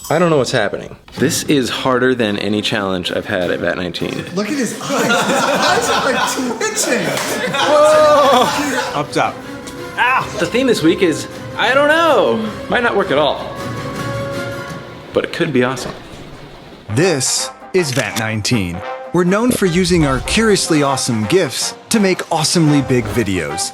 I don't know what's happening. This is harder than any challenge I've had at VAT 19. Look at his eyes. His eyes are like twitching. Oh. Up top. Ah! The theme this week is, I don't know. Might not work at all. But it could be awesome. This is VAT 19. We're known for using our curiously awesome gifts to make awesomely big videos.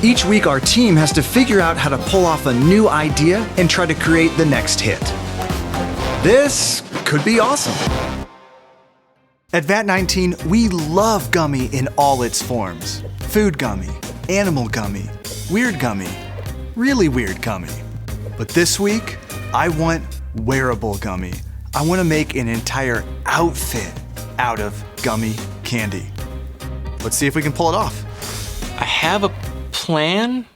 Each week, our team has to figure out how to pull off a new idea and try to create the next hit. This could be awesome. At VAT 19, we love gummy in all its forms. Food gummy, animal gummy, weird gummy, really weird gummy. But this week, I want wearable gummy. I want to make an entire outfit out of gummy candy. Let's see if we can pull it off. I have a plan.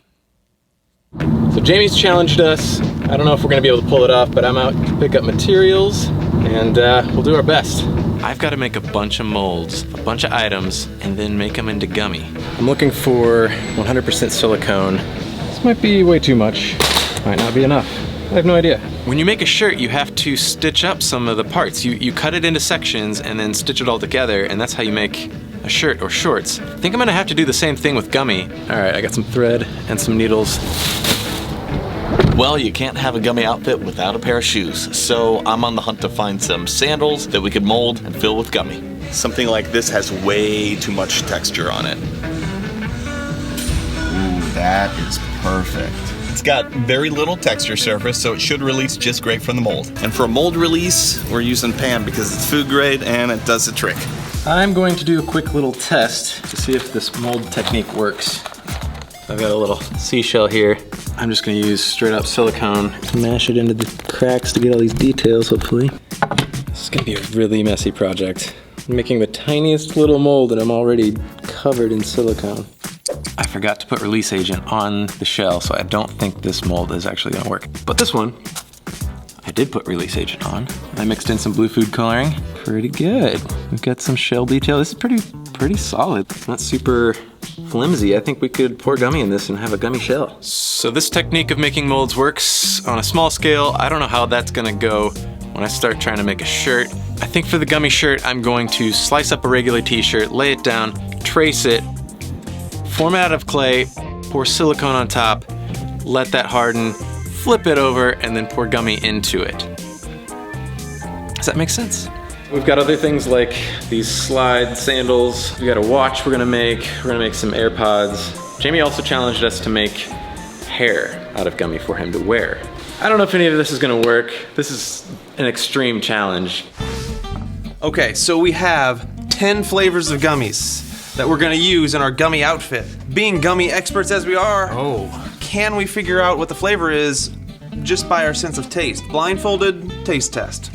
So Jamie's challenged us. I don't know if we're gonna be able to pull it off, but I'm out to pick up materials and we'll do our best. I've got to make a bunch of molds, a bunch of items, and then make them into gummy. I'm looking for 100% silicone. This might be way too much. Might not be enough. I have no idea. When you make a shirt, you have to stitch up some of the parts. You cut it into sections and then stitch it all together, and that's how you make a shirt or shorts. I think I'm gonna have to do the same thing with gummy. All right, I got some thread and some needles. Well, you can't have a gummy outfit without a pair of shoes, so I'm on the hunt to find some sandals that we could mold and fill with gummy. Something like this has way too much texture on it. Ooh, that is perfect. It's got very little texture surface, so it should release just great from the mold. And for a mold release, we're using Pan because it's food grade and it does the trick. I'm going to do a quick little test to see if this mold technique works. I've got a little seashell here. I'm just gonna use straight up silicone to mash it into the cracks to get all these details, hopefully. This is gonna be a really messy project. I'm making the tiniest little mold and I'm already covered in silicone. I forgot to put release agent on the shell, so I don't think this mold is actually gonna work. But this one, I did put release agent on. I mixed in some blue food coloring. Pretty good. We've got some shell detail. This is pretty solid. It's not super flimsy. I think we could pour gummy in this and have a gummy shell. So this technique of making molds works on a small scale. I don't know how that's gonna go when I start trying to make a shirt. I think for the gummy shirt, I'm going to slice up a regular t-shirt, lay it down, trace it, form it out of clay, pour silicone on top, let that harden, flip it over, and then pour gummy into it. Does that make sense? We've got other things like these slide sandals. We got a watch we're gonna make. We're gonna make some AirPods. Jamie also challenged us to make hair out of gummy for him to wear. I don't know if any of this is gonna work. This is an extreme challenge. Okay, so we have 10 flavors of gummies that we're gonna use in our gummy outfit. Being gummy experts as we are, can we figure out what the flavor is just by our sense of taste? Blindfolded taste test.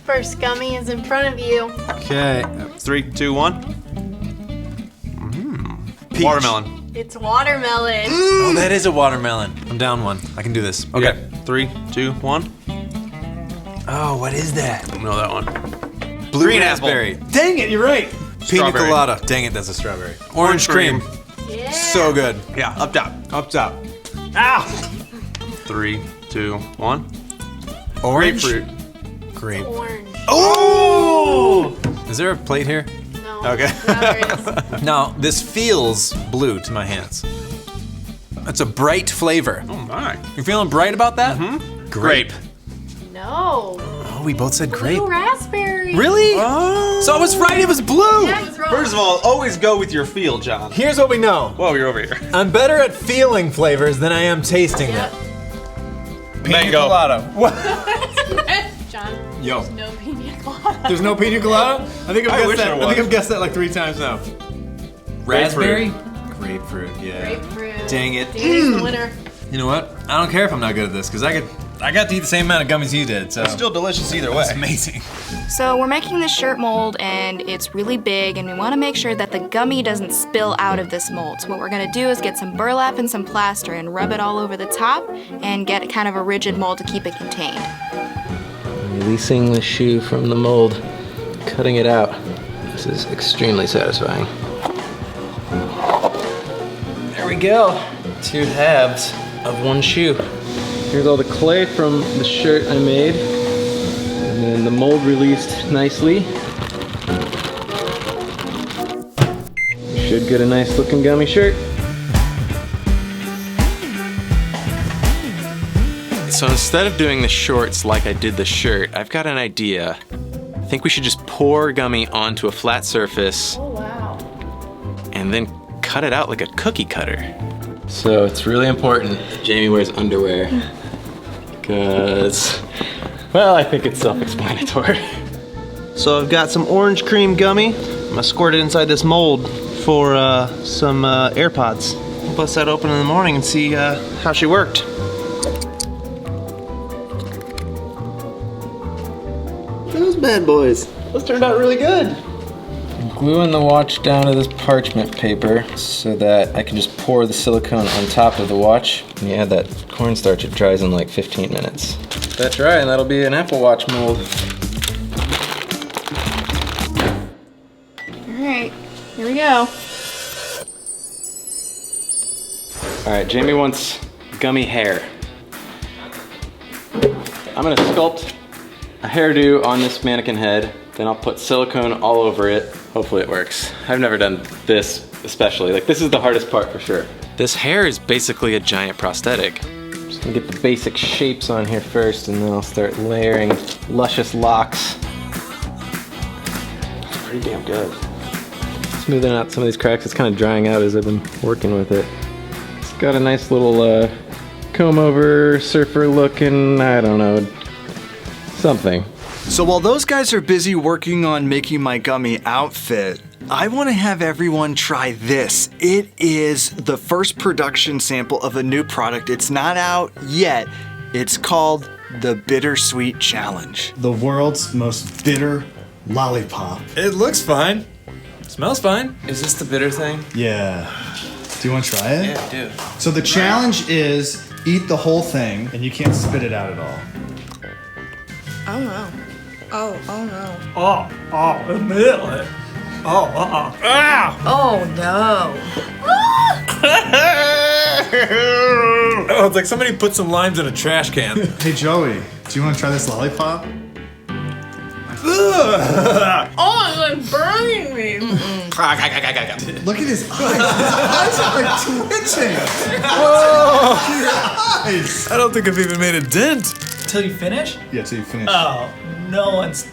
First gummy is in front of you. Okay, 3, 2, 1. Peach. Watermelon. It's watermelon. Oh, that is a watermelon. I'm down one. I can do this. Okay, 3, 2, 1. Oh, what is that? Don't know that one. Blue Green raspberry. Dang it, you're right. Pina Strawberry. colada. Dang it, that's a strawberry. Orange cream. Yeah. So good. Yeah, up top, up top. Ow! 3, 2, 1. Orange. Grapefruit. Grape. Orange. Oh! Is there a plate here? No. Okay. Strawberries. No, this feels blue to my hands. It's a bright flavor. Oh my. You feeling bright about that? Mm-hmm. Grape. No. Oh, we both said grape. Blue raspberry. Really? Oh. So I was right, it was blue. Yeah, I was wrong. First of all, always go with your feel, John. Here's what we know. Whoa, you're over here. I'm better at feeling flavors than I am tasting Yep. them. Mango. colada. What? John. Yo. There's no pina colada. There's no pina colada? I think I wish there was. I've guessed that like 3 times now. Raspberry? Grapefruit, yeah. Grapefruit. Dang it. Danny's the winner. You know what? I don't care if I'm not good at this, because I got to eat the same amount of gummies you did, so. It's still delicious either way. It's amazing. So we're making this shirt mold and it's really big and we want to make sure that the gummy doesn't spill out of this mold. So what we're going to do is get some burlap and some plaster and rub it all over the top and get kind of a rigid mold to keep it contained. Releasing the shoe from the mold, cutting it out. This is extremely satisfying. There we go. 2 halves of one shoe. Here's all the clay from the shirt I made. And then the mold released nicely. You should get a nice looking gummy shirt. So instead of doing the shorts like I did the shirt, I've got an idea. I think we should just pour gummy onto a flat surface. Oh, wow. And then cut it out like a cookie cutter. So it's really important Jamie wears underwear. Because, well, I think it's self-explanatory. So I've got some orange cream gummy. I'm gonna squirt it inside this mold for some AirPods. We'll bust that open in the morning and see how she worked. Those bad boys. Those turned out really good. Gluing the watch down to this parchment paper so that I can just pour the silicone on top of the watch. When you add that cornstarch, it dries in like 15 minutes. That's right, and that'll be an Apple Watch mold. All right, here we go. All right, Jamie wants gummy hair. I'm gonna sculpt a hairdo on this mannequin head, then I'll put silicone all over it. Hopefully it works. I've never done this especially. Like, this is the hardest part for sure. This hair is basically a giant prosthetic. Just gonna get the basic shapes on here first, and then I'll start layering luscious locks. It's pretty damn good. Smoothing out some of these cracks. It's kind of drying out as I've been working with it. It's got a nice little comb over, surfer looking, I don't know, something. So while those guys are busy working on making my gummy outfit, I want to have everyone try this. It is the first production sample of a new product. It's not out yet. It's called the Bittersweet Challenge. The world's most bitter lollipop. It looks fine. Smells fine. Is this the bitter thing? Yeah. Do you want to try it? Yeah, dude. So the challenge is eat the whole thing, and you can't spit it out at all. Oh no. Oh no. Immediately. Oh no. Oh, it's like somebody put some limes in a trash can. Hey Joey, do you want to try this lollipop? Oh, it's burning me. Look at his eyes. His eyes are like twitching. Whoa! Your eyes. I don't think I've even made a dent. Till you finish? Yeah, till you finish. Oh, no one's.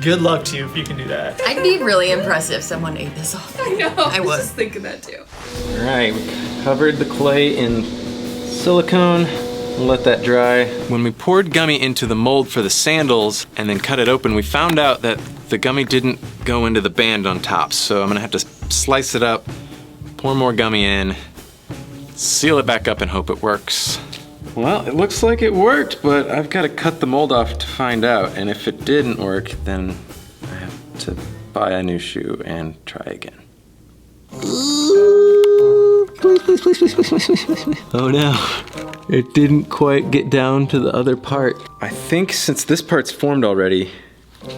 Good luck to you if you can do that. I'd be really impressed if someone ate this off. I know. I was would. just thinking that too. All right, we covered the clay in silicone. We'll let that dry. When we poured gummy into the mold for the sandals and then cut it open, we found out that the gummy didn't go into the band on top. So I'm gonna have to slice it up, pour more gummy in, seal it back up and hope it works. Well, it looks like it worked, but I've got to cut the mold off to find out. And if it didn't work, then I have to buy a new shoe and try again. Oh no, it didn't quite get down to the other part. I think since this part's formed already,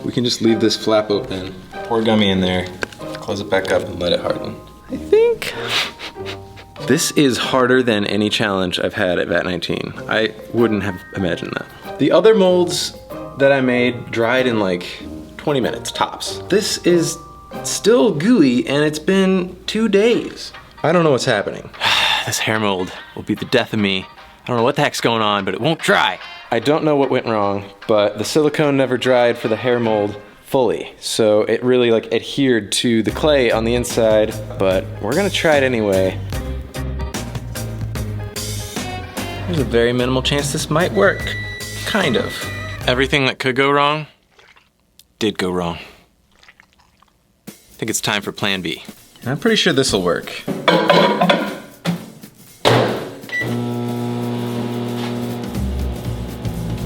we can just leave this flap open, pour gummy in there, close it back up and let it harden. I think this is harder than any challenge I've had at VAT19. I wouldn't have imagined that. The other molds that I made dried in like 20 minutes tops. This is still gooey and it's been 2 days. I don't know what's happening. This hair mold will be the death of me. I don't know what the heck's going on, but it won't dry. I don't know what went wrong, but the silicone never dried for the hair mold fully. So it really like adhered to the clay on the inside, but we're gonna try it anyway. There's a very minimal chance this might work. Kind of. Everything that could go wrong did go wrong. I think it's time for plan B. I'm pretty sure this will work.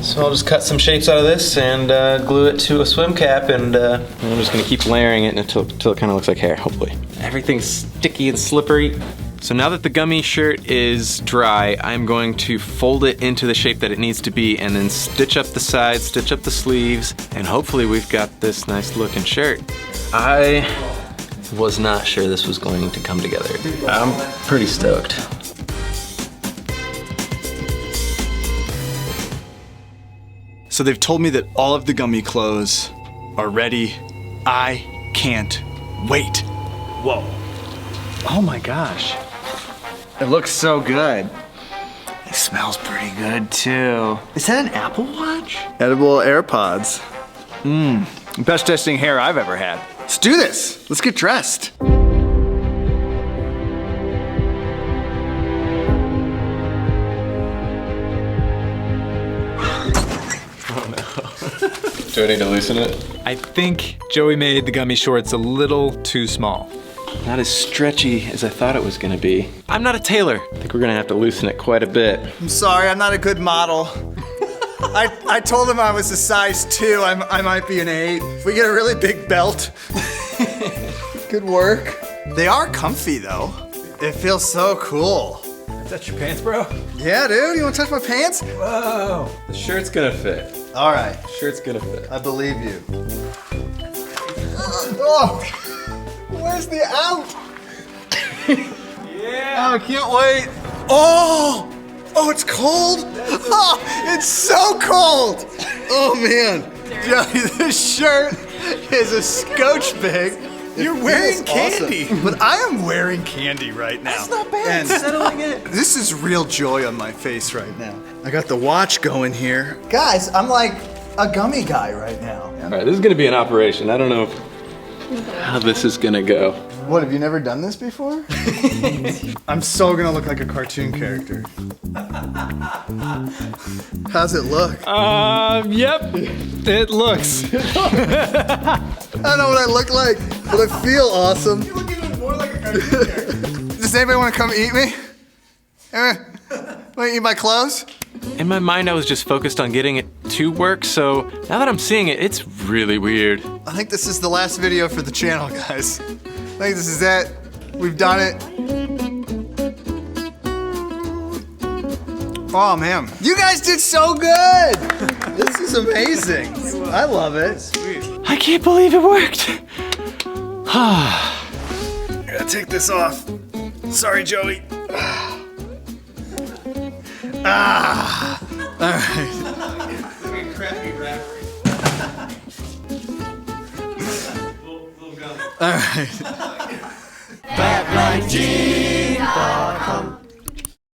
So I'll just cut some shapes out of this and glue it to a swim cap, and I'm just gonna keep layering it until it kind of looks like hair, hopefully. Everything's sticky and slippery. So now that the gummy shirt is dry, I'm going to fold it into the shape that it needs to be and then stitch up the sides, stitch up the sleeves, and hopefully we've got this nice looking shirt. I was not sure this was going to come together. I'm pretty stoked. So they've told me that all of the gummy clothes are ready. I can't wait. Whoa. Oh my gosh. It looks so good. It smells pretty good too. Is that an Apple Watch? Edible AirPods. Best testing hair I've ever had. Let's do this. Let's get dressed. Do I need to loosen it? I think Joey made the gummy shorts a little too small. Not as stretchy as I thought it was gonna be. I'm not a tailor. I think we're gonna have to loosen it quite a bit. I'm sorry, I'm not a good model. I told him I was a size 2. I might be an 8. If we get a really big belt, good work. They are comfy though. It feels so cool. Touch your pants, bro? Yeah, dude, you wanna touch my pants? Whoa. The shirt's gonna fit. All right, The shirt's gonna fit. I believe you. Oh, where's the out? Yeah. Oh, I can't wait. Oh, it's cold. Oh, it's so cold. Oh man, Joey, this shirt is a scotch big. You're wearing candy. Awesome. But I am wearing candy right now. That's not bad. And settling it. This is real joy on my face right now. I got the watch going here. Guys, I'm like a gummy guy right now. All right, this is gonna be an operation. I don't know how this is gonna go. What, have you never done this before? I'm so gonna look like a cartoon character. How's it look? Yep. It looks. I don't know what I look like, but I feel awesome. You look even more like a cartoon character. Does anybody want to come eat me? Want to eat my clothes? In my mind, I was just focused on getting it to work, so now that I'm seeing it, it's really weird. I think this is the last video for the channel, guys. I think this is it. We've done it. Oh man, you guys did so good. This is amazing. I love it. I can't believe it worked. I gotta take this off. Sorry, Joey. All right. All right. Bat 19.